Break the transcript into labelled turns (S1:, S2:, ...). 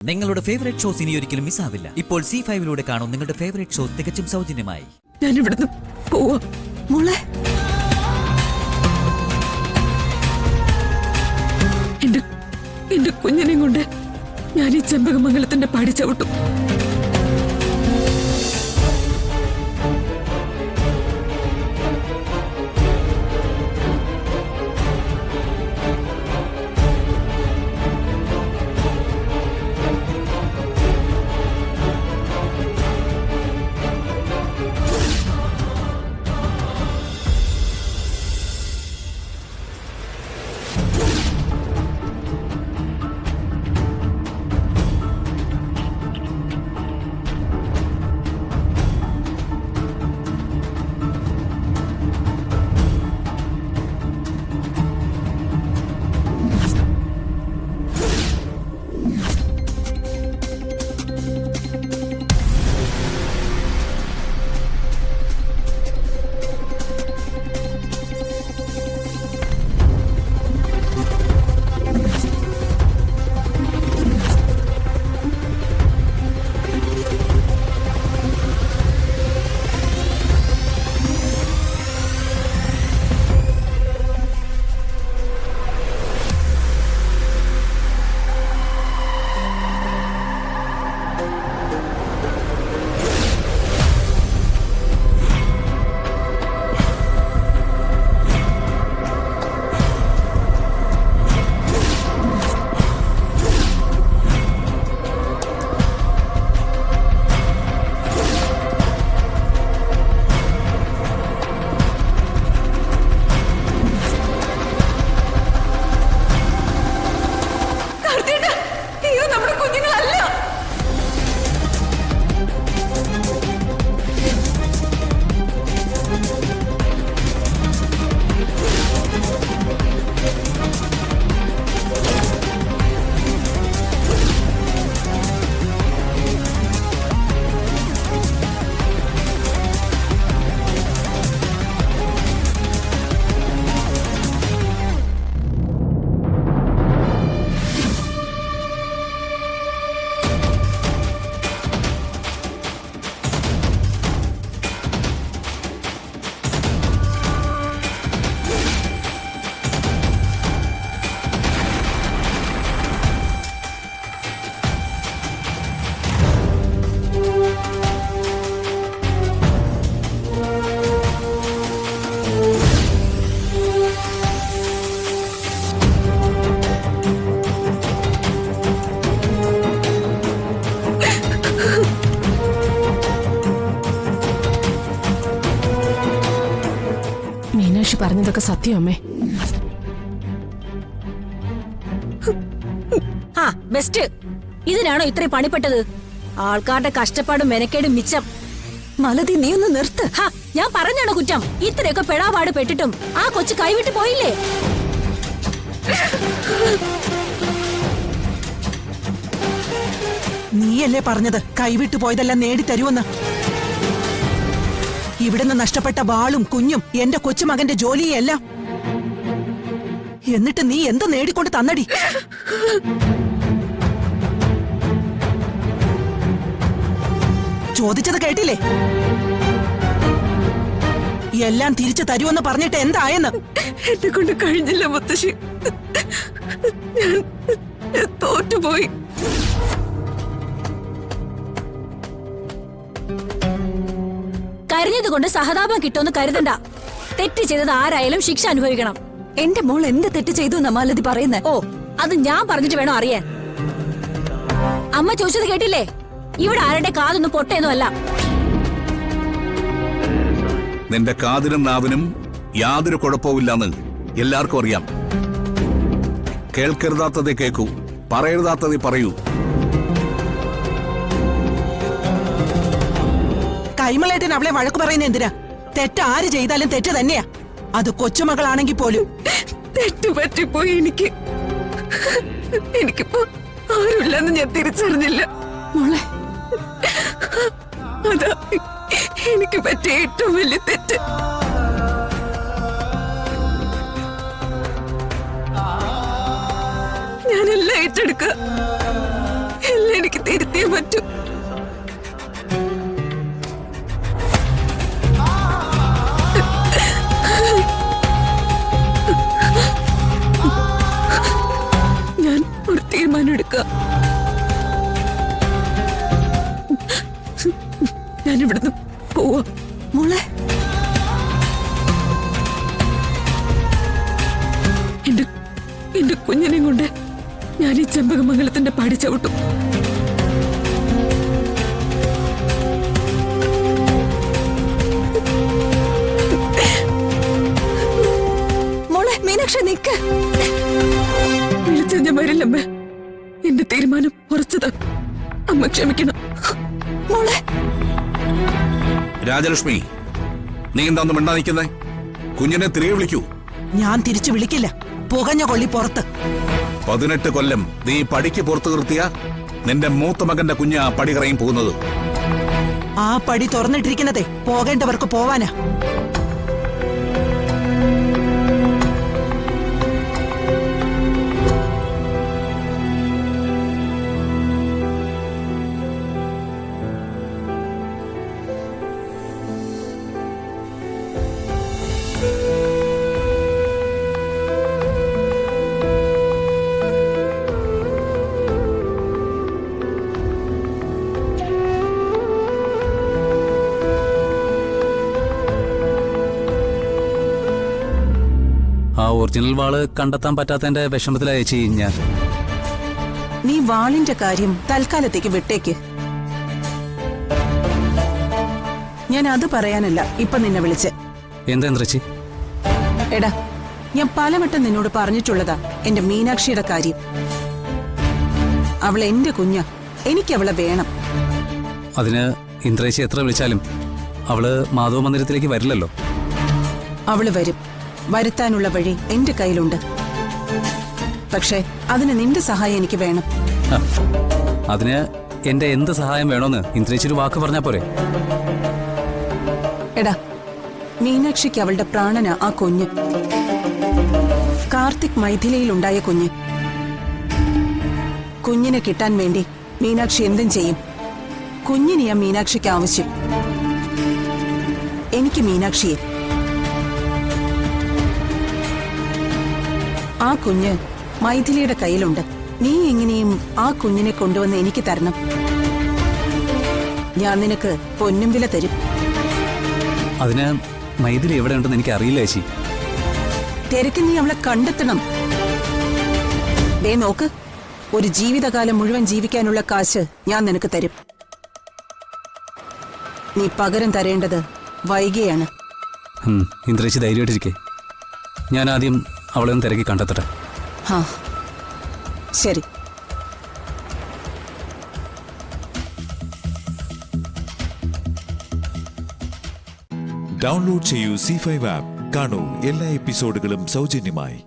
S1: നിങ്ങളുടെ favourite shows ഇനി ഒരിക്കലും മിസ്സാവില്ല. ഇപ്പോൾ C5 കാണും നിങ്ങളുടെ ഫേവറേറ്റ് ഷോസ് തികച്ചും സൗജന്യമായി.
S2: ഞാൻ ഇവിടുന്ന് പോവാ മോളെ. എന്റെ കുഞ്ഞിനെയും കൊണ്ട് ഞാൻ ഈ ചെമ്പകമംഗലത്തിന്റെ പടി ചവിട്ടും. മീനാക്ഷി പറഞ്ഞതൊക്കെ സത്യം അമ്മേ.
S3: ആ ബെസ്റ്റ്. ഇതിനാണോ ഇത്രയും പണിപ്പെട്ടത്? ആൾക്കാരുടെ കഷ്ടപ്പാടും മെനക്കേടും മിച്ചം.
S2: മലതി നീ ഒന്ന് നിർത്ത്.
S3: ഞാൻ പറഞ്ഞാണോ കുറ്റം? ഇത്രയൊക്കെ പെടാപാട് പെട്ടിട്ടും ആ കൊച്ചു കൈവിട്ട് പോയില്ലേ?
S4: നീയല്ലേ പറഞ്ഞത് കൈവിട്ടു പോയതെല്ലാം നേടിത്തരുമെന്ന്? ഇവിടുന്ന് നഷ്ടപ്പെട്ട വാളും കുഞ്ഞും എന്റെ കൊച്ചുമകന്റെ ജോലിയെല്ലാം. എന്നിട്ട് നീ എന്ത് നേടിക്കൊണ്ട് തന്നടി? ചോദിച്ചത് കേട്ടില്ലേ? എല്ലാം തിരിച്ചു തരുമെന്ന് പറഞ്ഞിട്ട് എന്തായെന്ന്?
S2: എന്നെ കൊണ്ട് കഴിഞ്ഞില്ല മുത്തശ്ശി. ഞാൻ തോറ്റുപോയി.
S3: കരഞ്ഞതുകൊണ്ട് സഹതാപം കിട്ടുമെന്ന് കരുതണ്ട. തെറ്റ് ചെയ്തത് ആരായാലും ശിക്ഷ അനുഭവിക്കണം.
S2: എന്റെ മോൾ എന്ത് തെറ്റ് ചെയ്തു എന്നാ മലതി പറയുന്നേ?
S3: ഓ, അത് ഞാൻ പറഞ്ഞിട്ട് വേണോ അറിയാൻ? അമ്മ ചോദിച്ചത് കേട്ടില്ലേ? ഇവിടെ ആരുടെ കാതൊന്നും പൊട്ടയൊന്നും അല്ല.
S5: നിന്റെ കാതിനും നാവിനും യാതൊരു കുഴപ്പമില്ലെന്ന് എല്ലാവർക്കും അറിയാം. കേൾക്കരുതാത്തതേ കേൾക്കൂ, പറയരുതാത്തതേ പറയൂ.
S4: കൈമളേട്ടൻ അവളെ വഴക്ക് പറയുന്ന എന്തിനാ? തെറ്റ് ആര് ചെയ്താലും തെറ്റ് തന്നെയാ. അത് കൊച്ചുമകളാണെങ്കിൽ പോലും.
S2: തെറ്റുപറ്റിപ്പോയി എനിക്കിപ്പോ ആരുമില്ലെന്ന് ഞാൻ തിരിച്ചറിഞ്ഞില്ല മോളെ. അതാ എനിക്ക് പറ്റിയ ഏറ്റവും വലിയ തെറ്റ്. ഞാനെല്ലാം ഏറ്റെടുക്കുക, എല്ലാം നടത്തിയേ പറ്റൂ. ഞാൻ ഒരു തീരുമാനം എടുക്കാം. ഞാൻ ഇവിടുന്ന് പോവാ.
S4: മോളെ,
S2: എന്റെ കുഞ്ഞിനെയും കൊണ്ട് ഞാൻ ഈ ചെമ്പകമംഗലത്തിന്റെ പടി ചവിട്ടും.
S4: മോളെ മീനാക്ഷി നിക്ക്.
S2: വിളിച്ച ഞാൻ വരില്ലമ്മ. എന്റെ തീരുമാനം ഉറച്ചതാ. അമ്മ ക്ഷമിക്കണം.
S4: മോളെ,
S5: രാജലക്ഷ്മി, നീ എന്താ ഒന്നും മിണ്ടാ നിൽക്കുന്നേ? കുഞ്ഞിനെ തിരികെ വിളിക്കൂ.
S4: ഞാൻ തിരിച്ചു വിളിക്കില്ല. പുകഞ്ഞ കൊള്ളി പുറത്ത്.
S5: 18 കൊല്ലം നീ പടിക്ക് പുറത്തു നിർത്തിയ നിന്റെ മൂത്ത മകന്റെ കുഞ്ഞാ പടി കറയും പോകുന്നത്.
S4: ആ പടി തുറന്നിട്ടിരിക്കുന്നതേ പോകേണ്ടവർക്ക് പോവാനാ.
S6: ആ ഒറിജിനൽ വാള് കണ്ടെത്താൻ പറ്റാത്തതിന്റെ വിഷമത്തിലാ ചേച്ചി ഞാൻ.
S4: നീ വാളിന്റെ കാര്യം തൽക്കാലത്തേക്ക് വിട്ടേക്ക്. ഞാൻ അത് പറയാനല്ല ഇപ്പൊ നിന്നെ വിളിച്ച്.
S6: എന്താ ചേച്ചി?
S4: എടാ, ഞാൻ പലവട്ടം നിന്നോട് പറഞ്ഞിട്ടുള്ളതാ എന്റെ മീനാക്ഷിയുടെ കാര്യം. അവൾ എന്റെ കുഞ്ഞാ. എനിക്ക് അവളെ വേണം.
S6: അതിന് ഇന്ദ്രേശി എത്ര വിളിച്ചാലും അവള് മാധവ മന്ദിരത്തിലേക്ക് വരില്ലല്ലോ.
S4: അവള് വരും. വരുത്താനുള്ള വഴി എന്റെ കയ്യിലുണ്ട്. പക്ഷേ അതിന് നിന്റെ സഹായം എനിക്ക് വേണം.
S6: അതിന് എന്റെ എന്ത് സഹായം വേണോന്ന് ഇന്ദ്രേശി ഒരു വാക്ക് പറഞ്ഞാ പോരെ?
S4: എടാ, മീനാക്ഷിക്ക് അവളുടെ പ്രാണന ആ കുഞ്ഞ്. കാർത്തിക് മൈഥിലയിലുണ്ടായ കുഞ്ഞ്. കുഞ്ഞിനെ കിട്ടാൻ വേണ്ടി മീനാക്ഷി എന്തും ചെയ്യും. കുഞ്ഞിനെയാ മീനാക്ഷിക്ക് ആവശ്യം. എനിക്ക് മീനാക്ഷിയെ. ആ കുഞ്ഞ് മൈഥിലിയുടെ കയ്യിലുണ്ട്. നീ എങ്ങനെയും ആ കുഞ്ഞിനെ കൊണ്ടുവന്ന് എനിക്ക് തരണം. ഞാൻ നിനക്ക് പൊന്നും വില തരും.
S6: അതിന് മൈഥിലി എവിടെ ഉണ്ടെന്ന് എനിക്ക് അറിയില്ല ചേച്ചി.
S4: തിരക്ക് നീ അവളെ കണ്ടെത്തണം. ദേ നോക്ക്, ഒരു ജീവിതകാലം മുഴുവൻ ജീവിക്കാനുള്ള കാശ് ഞാൻ നിനക്ക് തരും. നീ പകരം തരേണ്ടത് വൈകിയാണ്.
S6: ഇന്ദ്രേശി ധൈര്യമായിട്ടിരിക്കേ. ഞാൻ ആദ്യം അവളെ ഒന്ന് തിരക്കി കണ്ടെത്തട്ടെ.
S4: ഹാ, ശരി.
S7: ഡൗൺലോഡ് ചെയ്യൂ C5 ആപ്പ്. കാണൂ എല്ലാ എപ്പിസോഡുകളും സൗജന്യമായി.